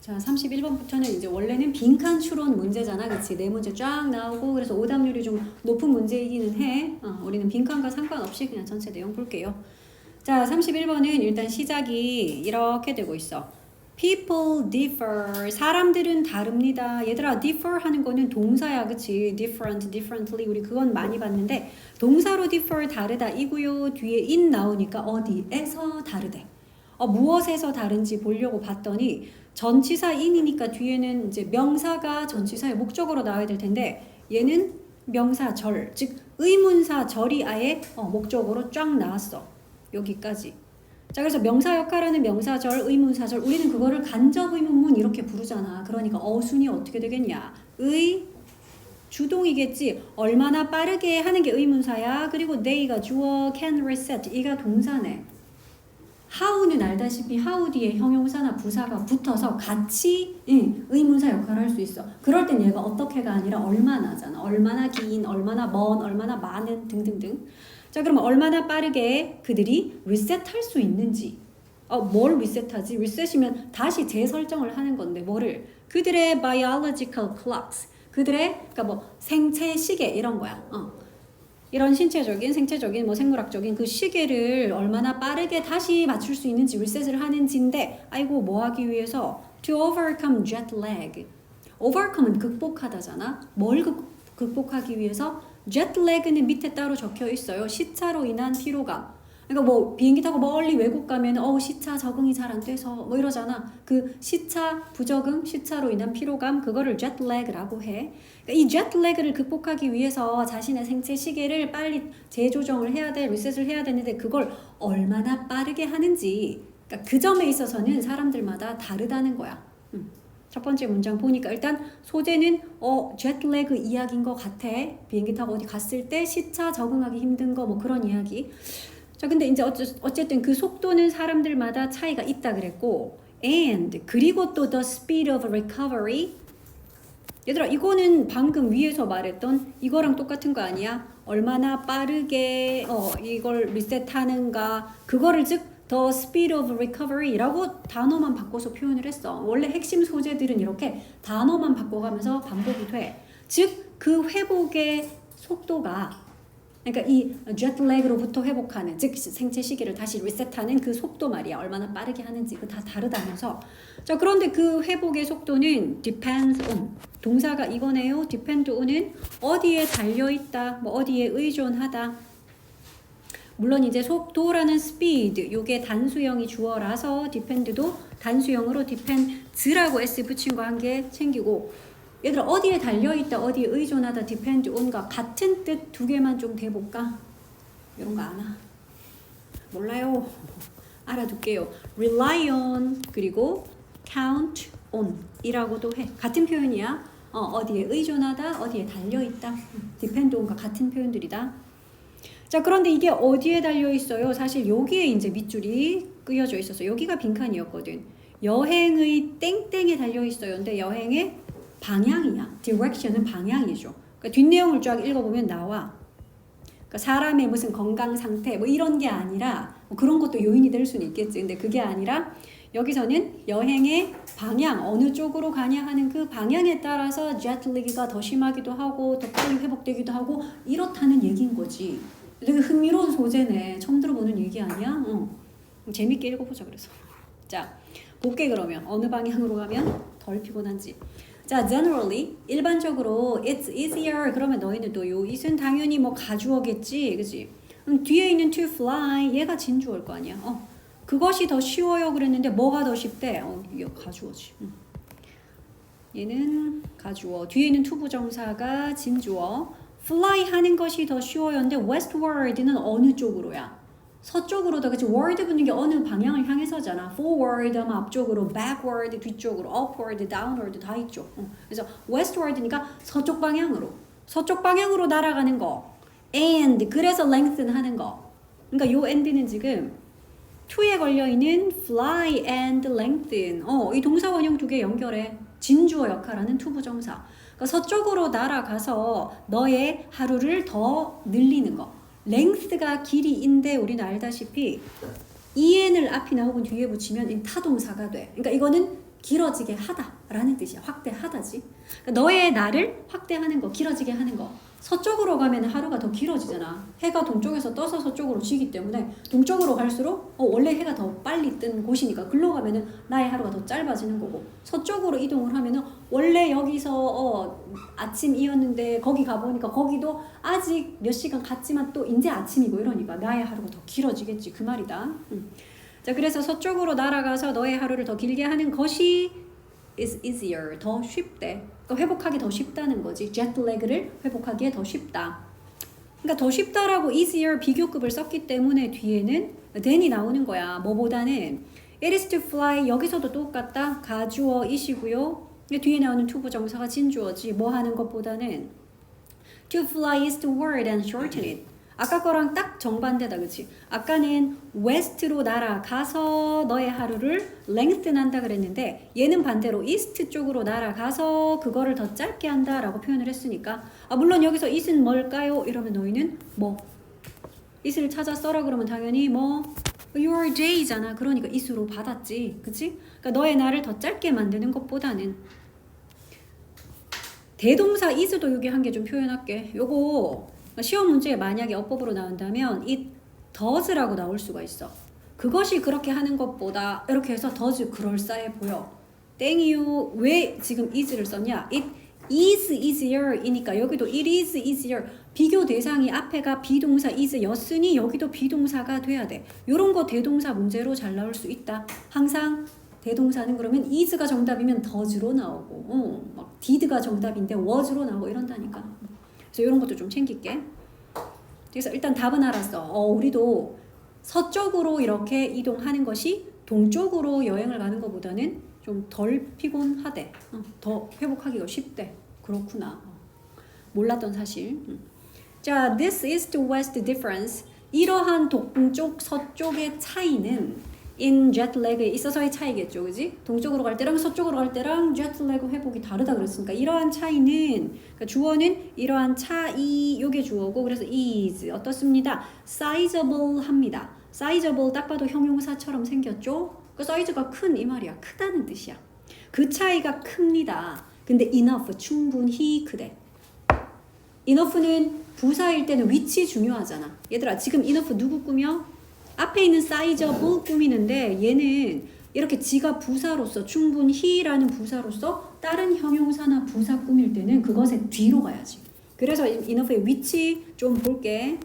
자, 31번부터는 이제 원래는 빈칸 추론 문제잖아. 그치? 네 문제 쫙 나오고 그래서 오답률이 좀 높은 문제이기는 해. 우리는 빈칸과 상관없이 그냥 전체 내용 볼게요. 자, 31번은 일단 시작이 이렇게 되고 있어. People differ. 사람들은 다릅니다. 얘들아, differ 하는 거는 동사야. 그치? different, differently. 우리 그건 많이 봤는데 동사로 differ 다르다 이고요. 뒤에 in 나오니까 어디에서 다르대. 무엇에서 다른지 보려고 봤더니 전치사 in이니까 뒤에는 이제 명사가 전치사의 목적으로 나와야 될 텐데 얘는 명사절, 즉 의문사절이 아예 목적으로 쫙 나왔어. 여기까지. 자, 그래서 명사 역할하는 명사절, 의문사절, 우리는 그거를 간접의문문 이렇게 부르잖아. 그러니까 어순이 어떻게 되겠냐? 주동이겠지. 얼마나 빠르게 하는 게 의문사야. 그리고 they가 주어, can reset 이가 동사네. how는 알다시피 how 뒤에 형용사나 부사가 붙어서 같이 의문사 역할을 할 수 있어. 그럴 땐 얘가 어떻게가 아니라 얼마나잖아. 얼마나 긴, 얼마나 먼, 얼마나 많은 등등등. 자, 그럼 얼마나 빠르게 그들이 리셋할 수 있는지. 뭘 리셋하지? 리셋이면 다시 재설정을 하는 건데 뭐를? 그들의 biological clocks. 그들의 그러니까 뭐 생체 시계 이런 거야. 이런 신체적인, 생체적인, 뭐 생물학적인 그 시계를 얼마나 빠르게 다시 맞출 수 있는지 리셋을 하는지인데 아이고 뭐 하기 위해서 to overcome jet lag. overcome은 극복하다잖아. 뭘 극복하기 위해서? jet lag는 밑에 따로 적혀 있어요. 시차로 인한 피로감. 그러니까 뭐 비행기 타고 멀리 외국 가면 시차 적응이 잘 안 돼서 뭐 이러잖아. 그 시차 부적응, 시차로 인한 피로감 그거를 jet lag라고 해. 그러니까 이 jet lag를 극복하기 위해서 자신의 생체 시계를 빨리 재조정을 해야 돼, 리셋을 해야 되는데 그걸 얼마나 빠르게 하는지. 그러니까 그 점에 있어서는 사람들마다 다르다는 거야. 첫 번째 문장 보니까 일단 소재는 jet lag 이야기인 것 같아. 비행기 타고 어디 갔을 때 시차 적응하기 힘든 거 뭐 그런 이야기. 자, 근데 이제 어쨌든 그 속도는 사람들마다 차이가 있다 그랬고, and 그리고 또 the speed of recovery. 얘들아, 이거는 방금 위에서 말했던 이거랑 똑같은 거 아니야? 얼마나 빠르게 이걸 리셋하는가. 그거를 즉 the speed of recovery라고 단어만 바꿔서 표현을 했어. 원래 핵심 소재들은 이렇게 단어만 바꿔가면서 반복이 돼. 즉 그 회복의 속도가 그러니까 이 jetlag로부터 회복하는 즉 생체 시계를 다시 리셋하는 그 속도 말이야. 얼마나 빠르게 하는지 그 다 다르다면서. 자, 그런데 그 회복의 속도는 depends on 동사가 이거네요. depend on은 어디에 달려있다, 뭐 어디에 의존하다. 물론 이제 속도라는 speed 요게 단수형이 주어라서 depend도 단수형으로 depends라고 s 붙인 거 한 개 챙기고 얘들아 어디에 달려있다, 어디에 의존하다, depend on과 같은 뜻 두 개만 좀 대볼까? 이런 거 아나? 몰라요. 알아둘게요. rely on 그리고 count on 이라고도 해. 같은 표현이야. 어디에 의존하다, 어디에 달려있다. depend on과 같은 표현들이다. 자, 그런데 이게 어디에 달려있어요? 사실 여기에 이제 밑줄이 끄여져 있어서 여기가 빈칸이었거든. 여행의 땡땡에 달려있어요. 근데 여행의 방향이야. direction은 방향이죠. 그러니까 뒷내용을 쫙 읽어보면 나와. 그러니까 사람의 무슨 건강 상태 뭐 이런 게 아니라 뭐 그런 것도 요인이 될 수는 있겠지. 근데 그게 아니라 여기서는 여행의 방향 어느 쪽으로 가냐 하는 그 방향에 따라서 jetlag가 더 심하기도 하고 더 빨리 회복되기도 하고 이렇다는 얘기인 거지. 되게 흥미로운 소재네. 처음 들어보는 얘기 아니야? 재밌게 읽어보자 그래서. 자, 볼게 그러면 어느 방향으로 가면 덜 피곤한지. 자, generally 일반적으로 it's easier 그러면 너희는 또 요 it은 당연히 뭐 가주어겠지, 그지? 뒤에 있는 to fly 얘가 진주어일 거 아니야. 그것이 더 쉬워요 그랬는데 뭐가 더 쉽대? 이거 가주어지. 얘는 가주어. 뒤에 있는 to 부정사가 진주어. fly 하는 것이 더 쉬워요인데 westward는 어느 쪽으로야? 서쪽으로다. 그치? word 붙는 게 어느 방향을 향해서잖아. forward 하면 앞쪽으로, backward 뒤쪽으로, upward, downward 다 있죠. 그래서 westward니까 서쪽 방향으로 날아가는 거. and 그래서 lengthen 하는 거. 그러니까 요 and는 지금 to에 걸려있는 fly and lengthen. 이 동사 원형 두 개 연결해. 진주어 역할하는 to 부정사. 그러니까 서쪽으로 날아가서 너의 하루를 더 늘리는 거. length가 길이인데 우리는 알다시피 en을 앞이나 혹은 뒤에 붙이면 타동사가 돼. 그러니까 이거는 길어지게 하다라는 뜻이야. 확대하다지. 그러니까 너의 날을 확대하는 거, 길어지게 하는 거. 서쪽으로 가면 하루가 더 길어지잖아. 해가 동쪽에서 떠서 서쪽으로 지기 때문에 동쪽으로 갈수록 원래 해가 더 빨리 뜨는 곳이니까 글로 가면은 나의 하루가 더 짧아지는 거고, 서쪽으로 이동을 하면은 원래 여기서 아침이었는데 거기 가보니까 거기도 아직 몇 시간 갔지만 또 이제 아침이고 이러니까 나의 하루가 더 길어지겠지, 그 말이다. 자, 그래서 서쪽으로 날아가서 너의 하루를 더 길게 하는 것이 is easier, 더 쉽대. 그러니까 회복하기 더 쉽다는 거지. jetlag를 회복하기에 더 쉽다. 그러니까 더 쉽다라고 easier 비교급을 썼기 때문에 뒤에는 than이 나오는 거야. 뭐보다는 it is to fly, 여기서도 똑같다. 가주어 이시고요. 뒤에 나오는 to 부정사가 진주어지. 뭐 하는 것보다는 to fly eastward and shorten it. 아까 거랑 딱 정반대다, 그치? 아까는 west로 날아가서 너의 하루를 lengthen 한다 그랬는데 얘는 반대로 east 쪽으로 날아가서 그거를 더 짧게 한다 라고 표현을 했으니까, 물론 여기서 it은 뭘까요? 이러면 너희는 뭐 it을 찾아 써라 그러면 당연히 뭐 your day잖아. 그러니까 it으로 받았지, 그치? 그러니까 너의 날을 더 짧게 만드는 것보다는 대동사 is도 여기 한 개 좀 표현할게. 요거 시험 문제에 만약에 어법으로 나온다면 it does라고 나올 수가 있어. 그것이 그렇게 하는 것보다 이렇게 해서 does 그럴싸해 보여. 땡이요. 왜 지금 is를 썼냐? it is easier 이니까 여기도 it is easier. 비교 대상이 앞에가 비동사 is 였으니 여기도 비동사가 돼야 돼. 요런 거 대동사 문제로 잘 나올 수 있다. 항상 대동사는 그러면 is가 정답이면 does로 나오고 막 did가 정답인데 was로 나오고 이런다니까. 그래서 이런 것도 좀 챙길게. 그래서 일단 답은 알았어. 우리도 서쪽으로 이렇게 이동하는 것이 동쪽으로 여행을 가는 것보다는 좀 덜 피곤하대. 더 회복하기가 쉽대. 그렇구나. 몰랐던 사실. 자, this east-west difference. 이러한 동쪽, 서쪽의 차이는 in jet lag에 있어서의 차이겠죠, 그지? 동쪽으로 갈 때랑 서쪽으로 갈 때랑 jet lag 회복이 다르다 그랬으니까 이러한 차이는, 그러니까 주어는 이러한 차이, 요게 주어고, 그래서 is 어떻습니다? sizable 합니다. sizable 딱 봐도 형용사처럼 생겼죠? 그 사이즈가 큰 이 말이야. 크다는 뜻이야. 그 차이가 큽니다. 근데 enough 충분히 크대. enough는 부사일 때는 위치 중요하잖아. 얘들아, 지금 enough 누구 꾸며? 앞에 있는 sizable 꾸미는데 얘는 이렇게 지가 부사로서 충분히라는 부사로서 다른 형용사나 부사 꾸밀 때는 그것의 뒤로 가야지. 그래서 enough의 위치 좀 볼게.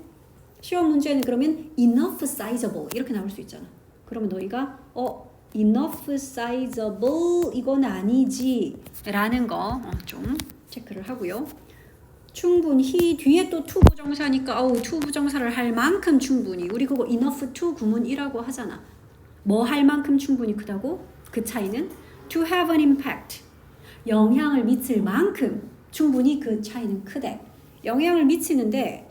시험 문제는 그러면 enough sizable 이렇게 나올 수 있잖아. 그러면 너희가 enough sizable 이건 아니지 라는 거 좀 체크를 하고요. 충분히 뒤에 또 to 부정사니까 to 부정사를 할 만큼 충분히, 우리 그거 enough to 구문이라고 하잖아. 뭐 할 만큼 충분히 크다고? 그 차이는 to have an impact, 영향을 미칠 만큼 충분히 그 차이는 크대. 영향을 미치는데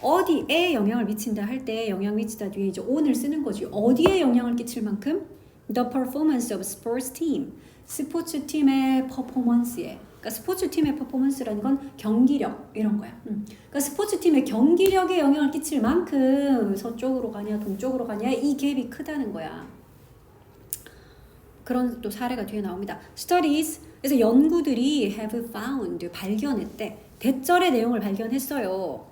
어디에 영향을 미친다 할 때 영향 미치다 뒤에 이제 on을 쓰는 거지. 어디에 영향을 끼칠 만큼? The performance of sports team, 스포츠 팀의 퍼포먼스에. 그러니까 스포츠 팀의 퍼포먼스라는 건 경기력 이런 거야. 그러니까 스포츠 팀의 경기력에 영향을 끼칠 만큼 서쪽으로 가냐 동쪽으로 가냐 이 갭이 크다는 거야. 그런 또 사례가 뒤에 나옵니다. Studies, 그래서 연구들이 have found, 발견했대. 대절의 내용을 발견했어요.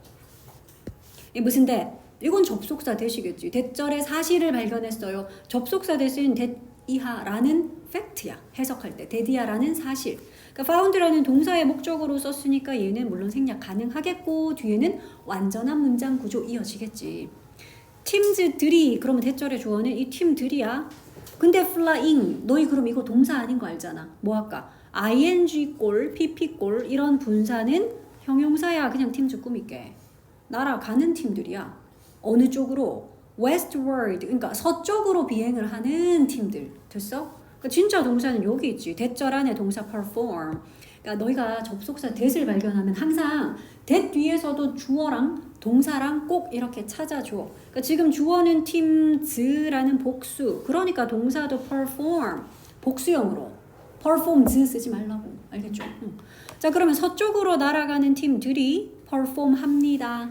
이 무슨 대? 이건 접속사 대시겠지. 대절의 사실을 발견했어요. 접속사 대신 대이하라는 팩트야. 해석할 때 대디하라는 사실. 그러니까 found라는 동사의 목적으로 썼으니까 얘는 물론 생략 가능하겠고 뒤에는 완전한 문장 구조 이어지겠지. 팀즈들이, 그러면 대절의 주어는 이 팀들이야. 근데 flying, 너희 그럼 이거 동사 아닌 거 알잖아. 뭐 할까? ing 꼴, pp 꼴 이런 분사는 형용사야. 그냥 팀즈 꾸밀게. 날아가는 팀들이야. 어느 쪽으로? westward, 그러니까 서쪽으로 비행을 하는 팀들. 됐어? 그러니까 진짜 동사는 여기 있지. 대절 안에 동사 perform. 그러니까 너희가 접속사 that을 발견하면 항상 that 뒤에서도 주어랑 동사랑 꼭 이렇게 찾아줘. 그러니까 지금 주어는 팀즈라는 복수. 그러니까 동사도 perform. 복수형으로. performs 쓰지 말라고. 알겠죠? 자, 그러면 서쪽으로 날아가는 팀들이 perform 합니다.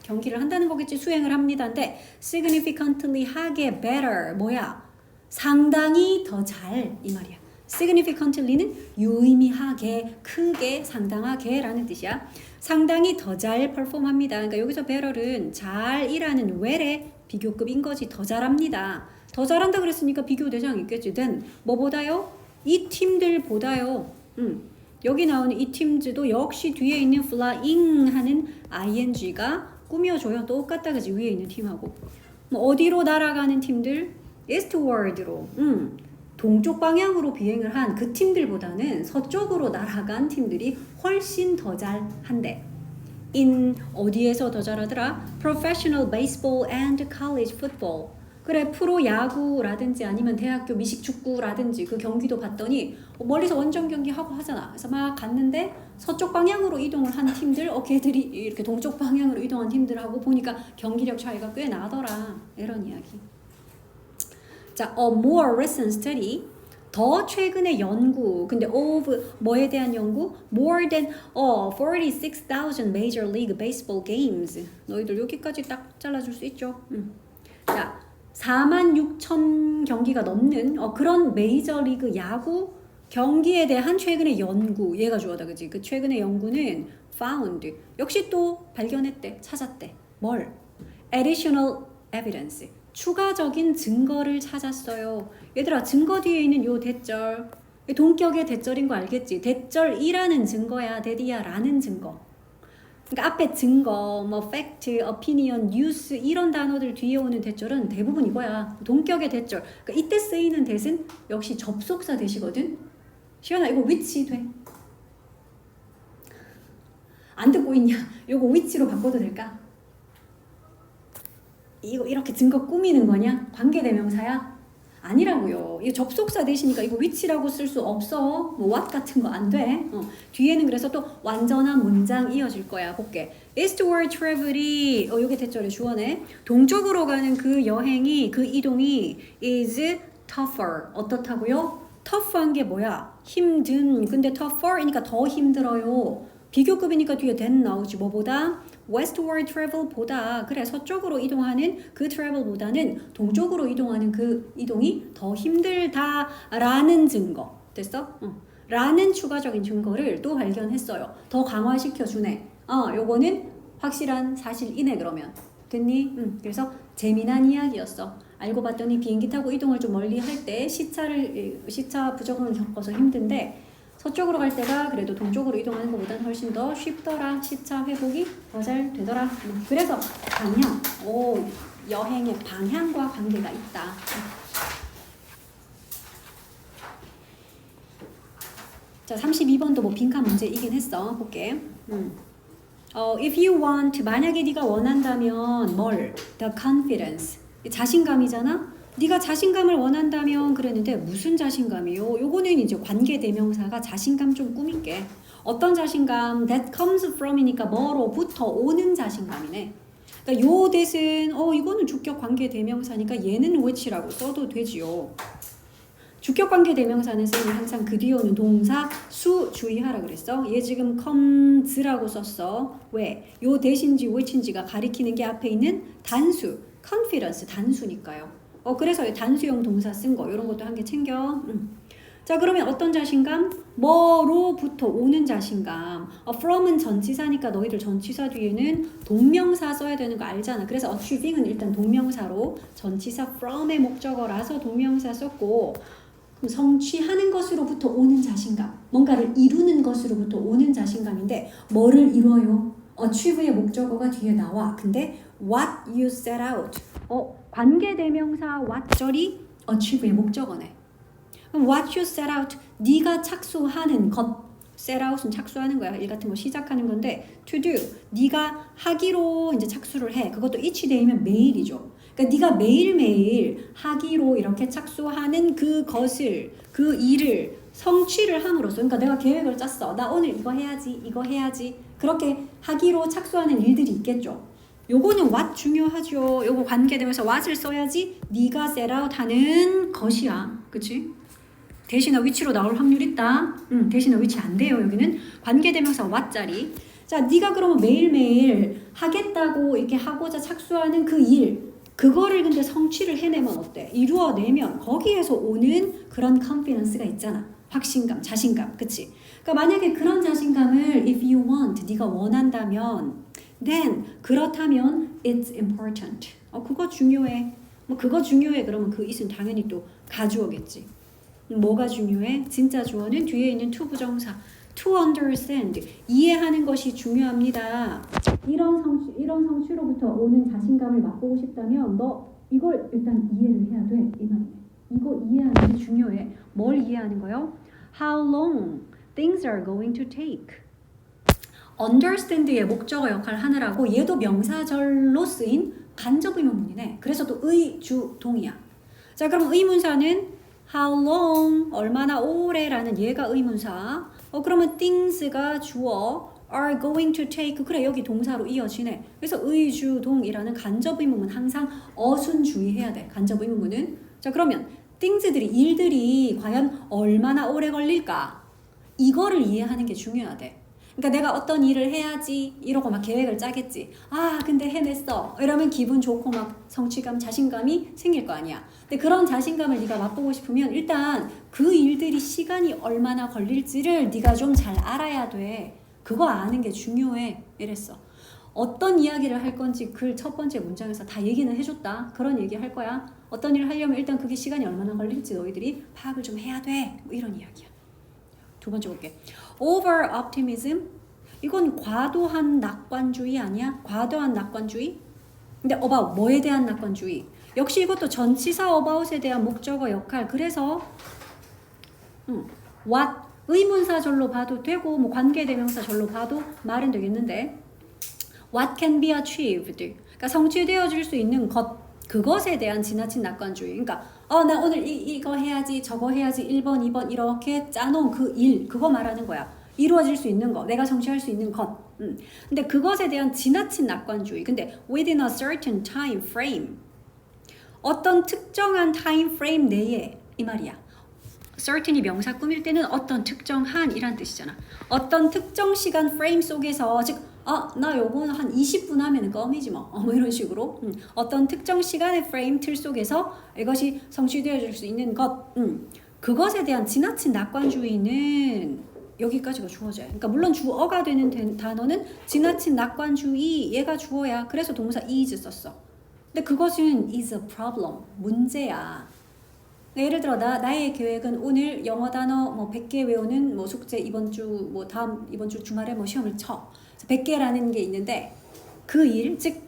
경기를 한다는 거겠지. 수행을 합니다인데 significantly 하게 better 뭐야? 상당히 더 잘 이 말이야. significantly는 유의미하게, 크게, 상당하게라는 뜻이야. 상당히 더 잘 perform합니다. 그러니까 여기서 better은 잘 일하는 well의 비교급인 거지. 더 잘합니다. 더 잘한다 그랬으니까 비교 대상이 있겠지. then 뭐보다요? 이 팀들보다요. 여기 나오는 이 팀즈도 역시 뒤에 있는 flying 하는 ing가 꾸며줘요. 똑같다 그지? 위에 있는 팀하고. 뭐 어디로 날아가는 팀들? eastward로. 동쪽 방향으로 비행을 한 그 팀들보다는 서쪽으로 날아간 팀들이 훨씬 더 잘한대. in 어디에서 더 잘하더라? professional baseball and college football. 그래 프로 야구라든지 아니면 대학교 미식 축구라든지 그 경기도 봤더니 멀리서 원정 경기 하고 하잖아. 그래서 막 갔는데 서쪽 방향으로 이동을 한 팀들, 걔들이 이렇게 동쪽 방향으로 이동한 팀들하고 보니까 경기력 차이가 꽤 나더라. 이런 이야기. 자, a more recent study. 더 최근의 연구. 근데 of 뭐에 대한 연구? More than 46,000 Major League Baseball games. 너희들 여기까지 딱 잘라줄 수 있죠? 자, 46,000 경기가 넘는 그런 메이저리그 야구 경기에 대한 최근의 연구. 얘가 주어다, 그지? 그 최근의 연구는 found. 역시 또 발견했대, 찾았대. 뭘? Additional evidence. 추가적인 증거를 찾았어요. 얘들아, 증거 뒤에 있는 요 대절, 동격의 대절인 거 알겠지? 대절이라는 증거야, 대디야 라는 증거. 그러니까 앞에 증거, 뭐 fact, opinion, news 이런 단어들 뒤에 오는 대절은 대부분 이거야. 동격의 대절. 그러니까 이때 쓰이는 대신 역시 접속사 대시거든. 시연아, 이거 which 돼? 안 듣고 있냐? 요거 which로 바꿔도 될까? 이거 이렇게 증거 꾸미는 거냐? 관계대명사야? 아니라고요. 이 접속사 대시니까 이거 which라고 쓸 수 없어. 뭐 what 같은 거 안 돼. 뒤에는 그래서 또 완전한 문장 이어질 거야. 볼게. eastward travel이 요게 대절의 주어네. 동쪽으로 가는 그 여행이, 그 이동이 is tougher. 어떻다고요? tough한 게 뭐야? 힘든. 근데 tougher이니까 더 힘들어요. 비교급이니까 뒤에 than 나오지. 뭐보다? westward travel보다. 그래, 서쪽으로 이동하는 그 travel보다는 동쪽으로 이동하는 그 이동이 더 힘들다라는 증거. 됐어? 라는 추가적인 증거를 또 발견했어요. 더 강화시켜주네. 요거는 확실한 사실이네. 그러면 됐니? 그래서 재미난 이야기였어. 알고 봤더니 비행기 타고 이동을 좀 멀리 할 때 시차 부적응을 겪어서 힘든데 서쪽으로 갈 때가 그래도 동쪽으로 이동하는 것보다는 훨씬 더 쉽더라. 시차 회복이 더 잘 되더라. 그래서 방향, 여행의 방향과 관계가 있다. 자, 32번도 뭐 빈칸 문제이긴 했어. 볼게. If you want, 만약에 네가 원한다면 뭘? The confidence. 자신감이잖아. 네가 자신감을 원한다면 그랬는데 무슨 자신감이요? 요거는 이제 관계대명사가 자신감 좀 꾸밀게. 어떤 자신감? That comes from이니까 뭐로부터 오는 자신감이네. 그러니까 요 that은 이거는 주격 관계대명사니까 얘는 which라고 써도 되지요. 주격 관계대명사는 쌤이 항상 그 뒤에 오는 동사 수 주의하라 그랬어. 얘 지금 comes라고 썼어. 왜? 요 that인지 which인지가 가리키는 게 앞에 있는 단수, confidence 단수니까요. 그래서 단수형 동사 쓴 거 이런 것도 한 개 챙겨. 자, 그러면 어떤 자신감? 뭐로부터 오는 자신감. from은 전치사니까 너희들 전치사 뒤에는 동명사 써야 되는 거 알잖아. 그래서 achieving은 일단 동명사로 전치사 from의 목적어라서 동명사 썼고, 그럼 성취하는 것으로부터 오는 자신감. 뭔가를 이루는 것으로부터 오는 자신감인데 뭐를 이뤄요? achieve의 목적어가 뒤에 나와. 근데 what you set out. 관계대명사 what절이 achieve의 목적어네. 그럼 what you set out, 네가 착수하는 것. set out은 착수하는 거야. 일 같은 거 시작하는 건데 to do, 네가 하기로 이제 착수를 해. 그것도 each day면 매일이죠. 그러니까 네가 매일매일 하기로 이렇게 착수하는 그것을, 그 일을 성취를 함으로써, 그러니까 내가 계획을 짰어. 나 오늘 이거 해야지, 이거 해야지. 그렇게 하기로 착수하는 일들이 있겠죠. 요거는 what 중요하죠. 요거 관계되면서 what을 써야지 네가 set out 하는 것이야. 그치? 대신에 위치로 나올 확률 있다. 대신에 위치 안 돼요. 여기는 관계대명사 what자리. 자, 네가 그러면 매일매일 하겠다고 이렇게 하고자 착수하는 그 일, 그거를 근데 성취를 해내면 어때? 이루어내면 거기에서 오는 그런 confidence가 있잖아. 확신감, 자신감, 그치? 그러니까 만약에 그런 자신감을 if you want, 네가 원한다면 then 그렇다면 it's important. 그거 중요해. 뭐 그거 중요해 그러면 그 it은 당연히 또 가주어겠지. 뭐가 중요해? 진짜 주어는 뒤에 있는 to 부정사. To understand, 이해하는 것이 중요합니다. 이런 성취로부터 오는 자신감을 맛보고 싶다면 너 이걸 일단 이해를 해야 돼. 이 말이네. 이거 이해하는 게 중요해. 뭘 이해하는 거요? How long things are going to take. understand의 목적어 역할을 하느라고 얘도 명사절로 쓰인 간접 의문문이네. 그래서 또 의, 주, 동이야. 자, 그럼 의문사는 how long, 얼마나 오래라는 얘가 의문사. 그러면 things가 주어, are going to take. 그래, 여기 동사로 이어지네. 그래서 의주동이라는 간접 의문문 항상 어순 주의해야 돼. 간접 의문문은. 자, 그러면 things들이, 일들이 과연 얼마나 오래 걸릴까? 이거를 이해하는 게 중요하대. 그러니까 내가 어떤 일을 해야지 이러고 막 계획을 짜겠지. 아, 근데 해냈어. 이러면 기분 좋고 막 성취감, 자신감이 생길 거 아니야. 근데 그런 자신감을 네가 맛보고 싶으면 일단 그 일들이 시간이 얼마나 걸릴지를 네가 좀 잘 알아야 돼. 그거 아는 게 중요해. 이랬어. 어떤 이야기를 할 건지 글 첫 번째 문장에서 다 얘기는 해줬다. 그런 얘기 할 거야. 어떤 일을 하려면 일단 그게 시간이 얼마나 걸릴지 너희들이 파악을 좀 해야 돼. 뭐 이런 이야기야. 두 번째 볼게. Over optimism. 이건 과도한 낙관주의 아니야? 과도한 낙관주의? 근데 about 뭐에 대한 낙관주의? 역시 이것도 전치사 about에 대한 목적어 역할. 그래서 what 의문사절로 봐도 되고 뭐 관계대명사절로 봐도 말은 되겠는데 what can be achieved. 그러니까 성취되어질 수 있는 것, 그것에 대한 지나친 낙관주의. 그러니까 나 오늘 이거 해야지, 저거 해야지, 1번, 2번 이렇게 짜놓은 그 일, 그거 말하는 거야. 이루어질 수 있는 거, 내가 성취할 수 있는 것. 근데 그것에 대한 지나친 낙관주의. 근데 within a certain time frame. 어떤 특정한 time frame 내에 이 말이야. certain이 명사 꾸밀 때는 어떤 특정한 이란 뜻이잖아. 어떤 특정 시간 프레임 속에서 즉 나 요거는 한 20분 하면 껌이지 뭐. 뭐 이런 식으로 어떤 특정 시간의 프레임 틀 속에서 이것이 성취되어질 수 있는 것. 그것에 대한 지나친 낙관주의는 여기까지가 주어져요. 그러니까 물론 주어가 되는 단어는 지나친 낙관주의, 얘가 주어야. 그래서 동사 is 썼어. 근데 그것은 is a problem, 문제야. 그러니까 예를 들어 나의 계획은 오늘 영어 단어 뭐 100개 외우는 뭐 숙제 이번 주 뭐 이번 주 주말에 뭐 시험을 쳐. 100개라는 게 있는데 그 일, 즉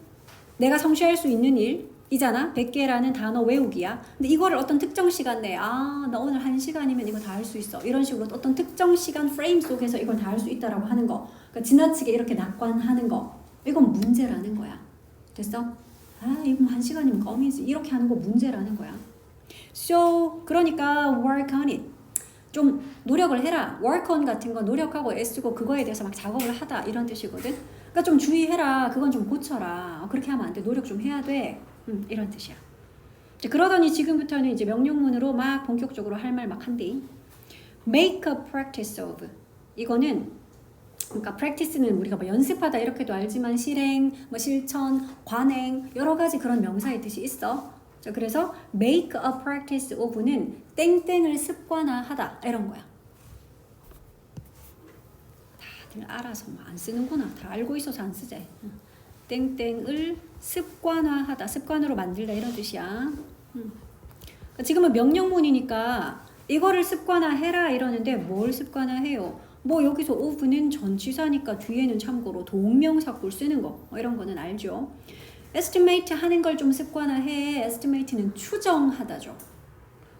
내가 성취할 수 있는 일이잖아. 100개라는 단어 외우기야. 근데 이거를 어떤 특정 시간 내에 나 오늘 1시간이면 이거 다 할 수 있어. 이런 식으로 어떤 특정 시간 프레임 속에서 이걸 다 할 수 있다라고 하는 거. 그러니까 지나치게 이렇게 낙관하는 거. 이건 문제라는 거야. 됐어? 이건 1시간이면 껌이지. 이렇게 하는 거 문제라는 거야. So, 그러니까 work on it. 좀 노력을 해라. work on 같은 거 노력하고 애쓰고 그거에 대해서 막 작업을 하다 이런 뜻이거든. 그러니까 좀 주의해라. 그건 좀 고쳐라. 그렇게 하면 안 돼. 노력 좀 해야 돼. 이런 뜻이야. 그러더니 지금부터는 이제 명령문으로 막 본격적으로 할 말 막 한대. make a practice of. 이거는 그러니까 practice는 우리가 뭐 연습하다 이렇게도 알지만 실행, 뭐 실천, 관행 여러 가지 그런 명사의 뜻이 있어. 자, 그래서 make a practice of는 땡땡을 습관화하다 이런 거야. 다들 알아서 뭐 안 쓰는구나. 다 알고 있어서 안 쓰지. 땡땡을 습관화하다, 습관으로 만들다 이런 뜻이야. 그러니까 지금은 명령문이니까 이거를 습관화해라 이러는데 뭘 습관화해요? 뭐 여기서 of는 전치사니까 뒤에는 참고로 동명사구를 쓰는 거 이런 거는 알죠. estimate 하는 걸 좀 습관화해. estimate는 추정하다죠.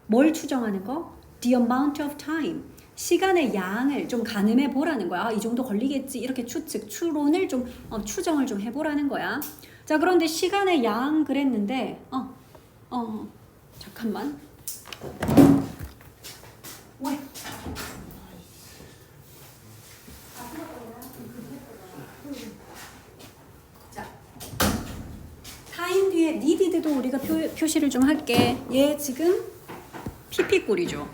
뭘 추정하는 거? the amount of time. 시간의 양을 좀 가늠해 보라는 거야. 이 정도 걸리겠지. 이렇게 추측, 추론을 좀 추정을 좀 해보라는 거야. 자, 그런데 시간의 양 그랬는데 잠깐만. 왜? 자, 타임 뒤에 needed도 우리가 표시를 좀 할게. 얘 지금 PP 꼴이죠.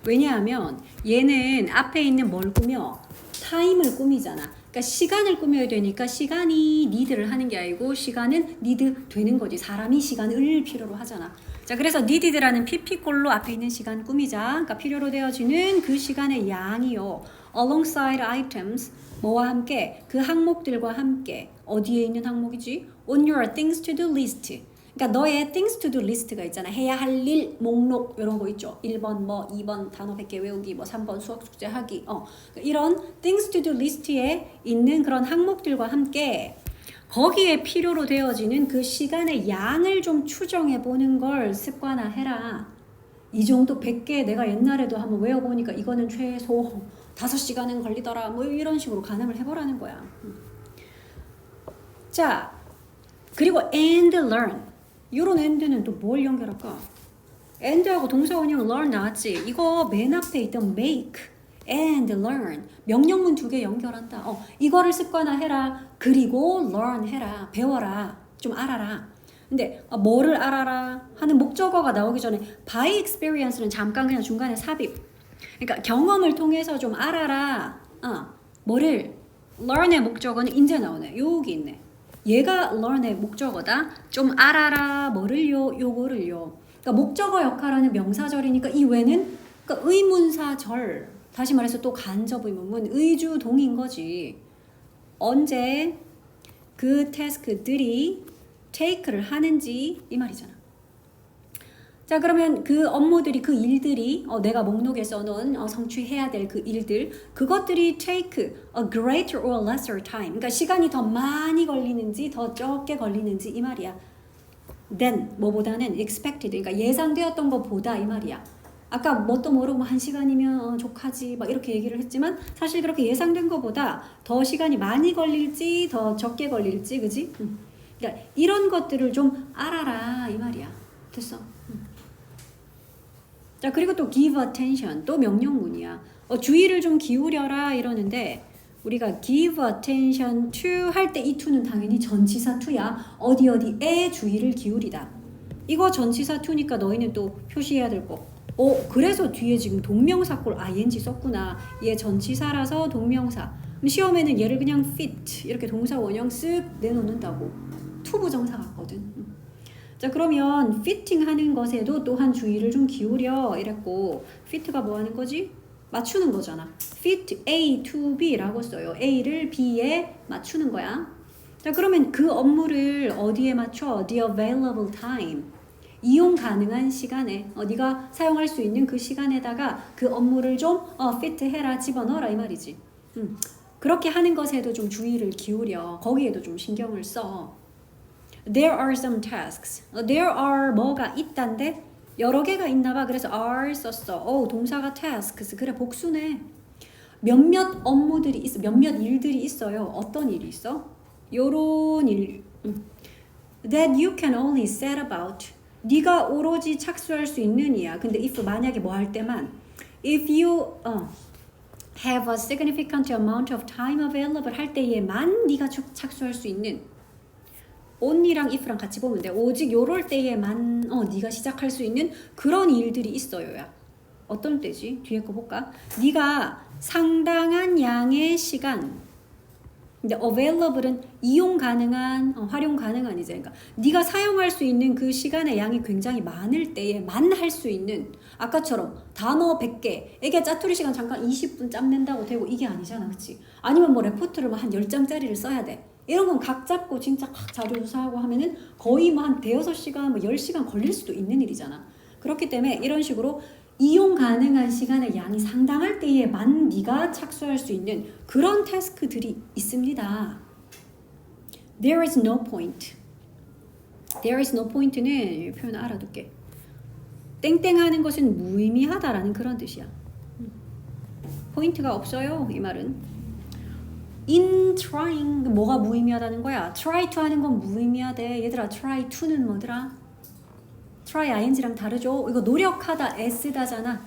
왜냐하면 얘는 앞에 있는 뭘 꾸며 타임을 꾸미잖아. 그러니까 시간을 꾸며야 되니까 시간이 need를 하는 게 아니고 시간은 need 되는 거지. 사람이 시간을 필요로 하잖아. 자, 그래서 needed라는 pp꼴로 앞에 있는 시간 꾸미자. 그러니까 필요로 되어지는 그 시간의 양이요. alongside items, 뭐와 함께? 그 항목들과 함께. 어디에 있는 항목이지? on your things to do list. 그러니까 너의 things to do list가 있잖아. 해야 할 일, 목록 이런 거 있죠. 1번 뭐 2번 단어 100개 외우기 뭐 3번 수학 숙제 하기. 이런 things to do list에 있는 그런 항목들과 함께 거기에 필요로 되어지는 그 시간의 양을 좀 추정해 보는 걸 습관화해라. 이 정도 100개 내가 옛날에도 한번 외워보니까 이거는 최소 5시간은 걸리더라. 뭐 이런 식으로 가늠을 해보라는 거야. 자, 그리고 and learn. 이런 and는 또 뭘 연결할까? and하고 동사원형 learn 나왔지? 이거 맨 앞에 있던 make and learn. 명령문 2개 연결한다. 이거를 습관화해라. 그리고 learn 해라. 배워라. 좀 알아라. 근데 뭐를 알아라 하는 목적어가 나오기 전에 by experience는 잠깐 그냥 중간에 삽입. 그러니까 경험을 통해서 좀 알아라. 뭐를 learn의 목적어는 이제 나오네. 여기 있네. 얘가 learn의 목적어다. 좀 알아라. 뭐를요? 요거를요. 그러니까 목적어 역할하는 명사절이니까 이 외는 그러니까 의문사절. 다시 말해서 또 간접 의문문 의주동인 거지. 언제 그 태스크들이 take를 하는지 이 말이잖아. 자, 그러면 그 업무들이 그 일들이 내가 목록에 써놓은 성취해야 될 그 일들 그것들이 take a greater or lesser time. 그러니까 시간이 더 많이 걸리는지 더 적게 걸리는지 이 말이야. than 뭐보다는 expected. 그러니까 예상되었던 것보다 이 말이야. 아까 뭣도 모르고 1시간이면 족하지 막 이렇게 얘기를 했지만 사실 그렇게 예상된 것보다 더 시간이 많이 걸릴지 더 적게 걸릴지 그지? 그러니까 이런 것들을 좀 알아라 이 말이야. 됐어. 자, 그리고 또 give attention 또 명령문이야. 주의를 좀 기울여라 이러는데 우리가 give attention to 할 때 이 to는 당연히 전치사 to야. 어디에 주의를 기울이다. 이거 전치사 to니까 너희는 또 표시해야 될 거. 그래서 뒤에 지금 동명사꼴 ing 썼구나. 얘 전치사라서 동명사. 그럼 시험에는 얘를 그냥 fit 이렇게 동사 원형 쓱 내놓는다고. to 부정사 같거든. 자, 그러면 fitting 하는 것에도 또한 주의를 좀 기울여 이랬고 fit가 뭐 하는 거지? 맞추는 거잖아. fit A to B라고 써요. A를 B에 맞추는 거야. 자, 그러면 그 업무를 어디에 맞춰? The available time. 이용 가능한 시간에 네가 사용할 수 있는 그 시간에다가 그 업무를 좀 fit 해라 집어넣어라 이 말이지. 그렇게 하는 것에도 좀 주의를 기울여. 거기에도 좀 신경을 써. There are some tasks. There are 뭐가 있단데 여러 개가 있나 봐. 그래서 are 썼어. 동사가 tasks. 그래 복수네. 몇몇 업무들이 있어. 몇몇 일들이 있어요. 어떤 일이 있어? 요런 일. That you can only set about. 네가 오로지 착수할 수 있는 이야. 근데 if 만약에 뭐 할 때만 if you have a significant amount of time available 할 때에만 네가 착수할 수 있는 only랑 if랑 같이 보면 돼. 오직 요럴 때에만 네가 시작할 수 있는 그런 일들이 있어요야. 어떤 때지? 뒤에 거 볼까? 네가 상당한 양의 시간. 근데 available은 이용 가능한, 활용 가능한이지. 그러니까 네가 사용할 수 있는 그 시간의 양이 굉장히 많을 때에만 할 수 있는 아까처럼 단어 100개 이게 짜투리 시간 잠깐 20분 짬낸다고 되고 이게 아니잖아. 그치? 아니면 뭐 레포트를 뭐 한 10장짜리를 써야 돼. 이런 건 각 잡고 진짜 각 자료 조사하고 하면은 거의 뭐 한 대여섯 시간, 뭐 10시간 걸릴 수도 있는 일이잖아. 그렇기 때문에 이런 식으로 이용 가능한 시간의 양이 상당할 때에만 네가 착수할 수 있는 그런 태스크들이 있습니다. There is no point. There is no point는 이 표현 알아둘게. 땡땡하는 것은 무의미하다라는 그런 뜻이야. 포인트가 없어요. 이 말은. In trying 뭐가 무의미하다는 거야? Try to 하는 건 무의미하대. 얘들아 try to는 뭐더라? try ing랑 다르죠? 이거 노력하다 S다잖아.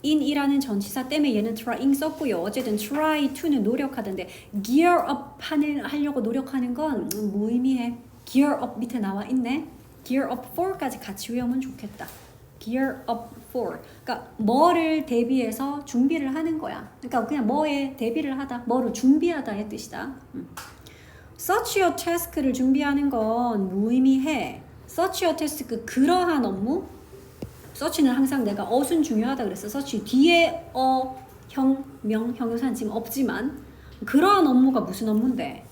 in이라는 전치사 때문에 얘는 trying 썼고요. 어쨌든 try to는 노력하던데 gear up 하려고 노력하는 건 무의미해. gear up 밑에 나와 있네. gear up for까지 같이 외우면 좋겠다. gear up for. 그러니까 뭐를 대비해서 준비를 하는 거야. 그러니까 그냥 뭐에 대비를 하다, 뭐를 준비하다의 뜻이다. Such a task를 준비하는 건 무의미해. Such a task, 그러한 업무. such는 항상 내가 어순 중요하다 그랬어. such 뒤에 형용사는 지금 없지만 그러한 업무가 무슨 업무인데?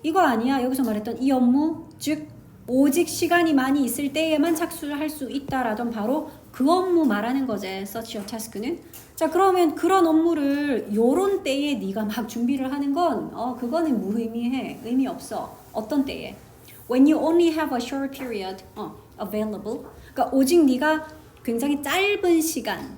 이거 아니야. 여기서 말했던 이 업무, 즉 오직 시간이 많이 있을 때에만 착수를 할 수 있다라던 바로 그 업무 말하는 거지. such a task는. 자, 그러면 그런 업무를 요런 때에 네가 막 준비를 하는 건 그거는 무의미해. 의미 없어. 어떤 때에? When you only have a short period available. 그러니까 오직 네가 굉장히 짧은 시간,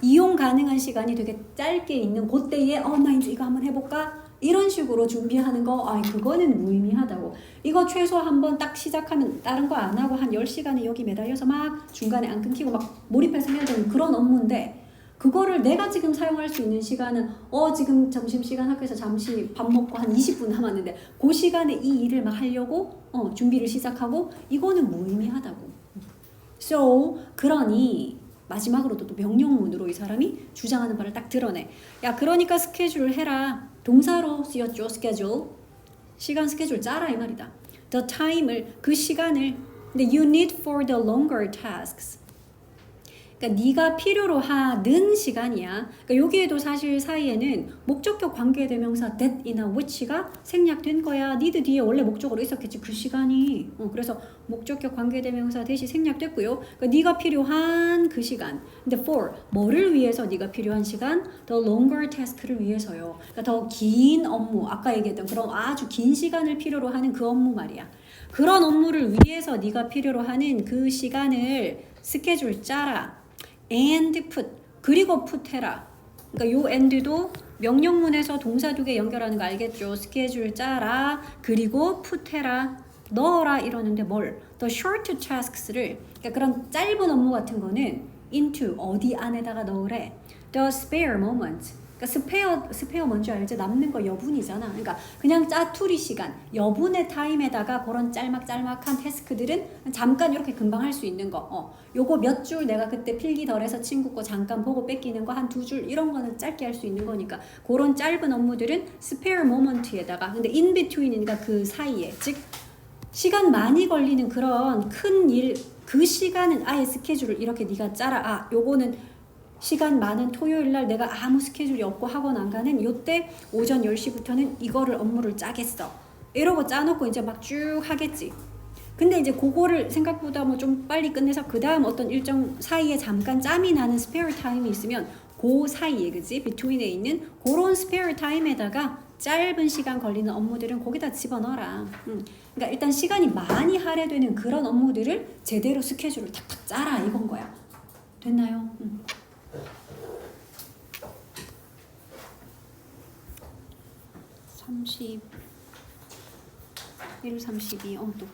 이용 가능한 시간이 되게 짧게 있는 그때에 나 이제 이거 한번 해볼까? 이런 식으로 준비하는 거 그거는 무의미하다고. 이거 최소 한번 딱 시작하면 다른 거 안 하고 한 10시간에 여기 매달려서 막 중간에 안 끊기고 막 몰입해서 해야 되는 그런 업무인데 그거를 내가 지금 사용할 수 있는 시간은 지금 점심시간 학교에서 잠시 밥 먹고 한 20분 남았는데 그 시간에 이 일을 막 하려고 준비를 시작하고 이거는 무의미하다고. So 그러니 마지막으로도 또 명령문으로 이 사람이 주장하는 바를 딱 드러내. 야, 그러니까 스케줄을 해라. 동사로 쓰였죠. schedule. 시간 스케줄 짜라 이 말이다. The time을, 그 시간을. 근데 you need for the longer tasks. 그러니까 네가 필요로 하는 시간이야. 그러니까 여기에도 사실 사이에는 목적격 관계대명사 that이나 which가 생략된 거야. need 뒤에 원래 목적으로 있었겠지. 그 시간이. 그래서 목적격 관계대명사 that이 생략됐고요. 그러니까 네가 필요한 그 시간. 근데 for 뭐를 위해서 네가 필요한 시간? The longer task를 위해서요. 그러니까 더 긴 업무. 아까 얘기했던 그런 아주 긴 시간을 필요로 하는 그 업무 말이야. 그런 업무를 위해서 네가 필요로 하는 그 시간을 스케줄 짜라. and put, 그리고 put 해라. 그러니까 요 and도 명령문에서 동사 두 개 연결하는 거 알겠죠? 스케줄 짜라, 그리고 put 해라, 넣어라 이러는데 뭘? The short tasks를, 그러니까 그런 짧은 업무 같은 거는 into, 어디 안에다가 넣으래? The spare moment. 그러니까 스페어 뭔지 알지? 남는 거 여분이잖아. 그러니까 그냥 짜투리 시간, 여분의 타임에다가 그런 짤막짤막한 태스크들은 잠깐 이렇게 금방 할 수 있는 거. 요거 몇 줄 내가 그때 필기 덜해서 친구 거 잠깐 보고 뺏기는 거 한 두 줄 이런 거는 짧게 할 수 있는 거니까 그런 짧은 업무들은 spare moment에다가 근데 in between이니까 그 사이에 즉 시간 많이 걸리는 그런 큰 일 그 시간은 아예 스케줄을 이렇게 네가 짜라. 요거는 시간 많은 토요일 날 내가 아무 스케줄이 없고 학원 안 가는 요때 오전 10시부터는 이거를 업무를 짜겠어. 이러고 짜놓고 이제 막 쭉 하겠지. 근데 이제 그거를 생각보다 뭐 좀 빨리 끝내서 그 다음 어떤 일정 사이에 잠깐 짬이 나는 스페어 타임이 있으면 그 사이에 그지? 비트윈에 있는 그런 스페어 타임에다가 짧은 시간 걸리는 업무들은 거기다 집어넣어라. 그러니까 일단 시간이 많이 할애되는 그런 업무들을 제대로 스케줄을 탁탁 짜라 이건 거야. 됐나요? 31, 32, 또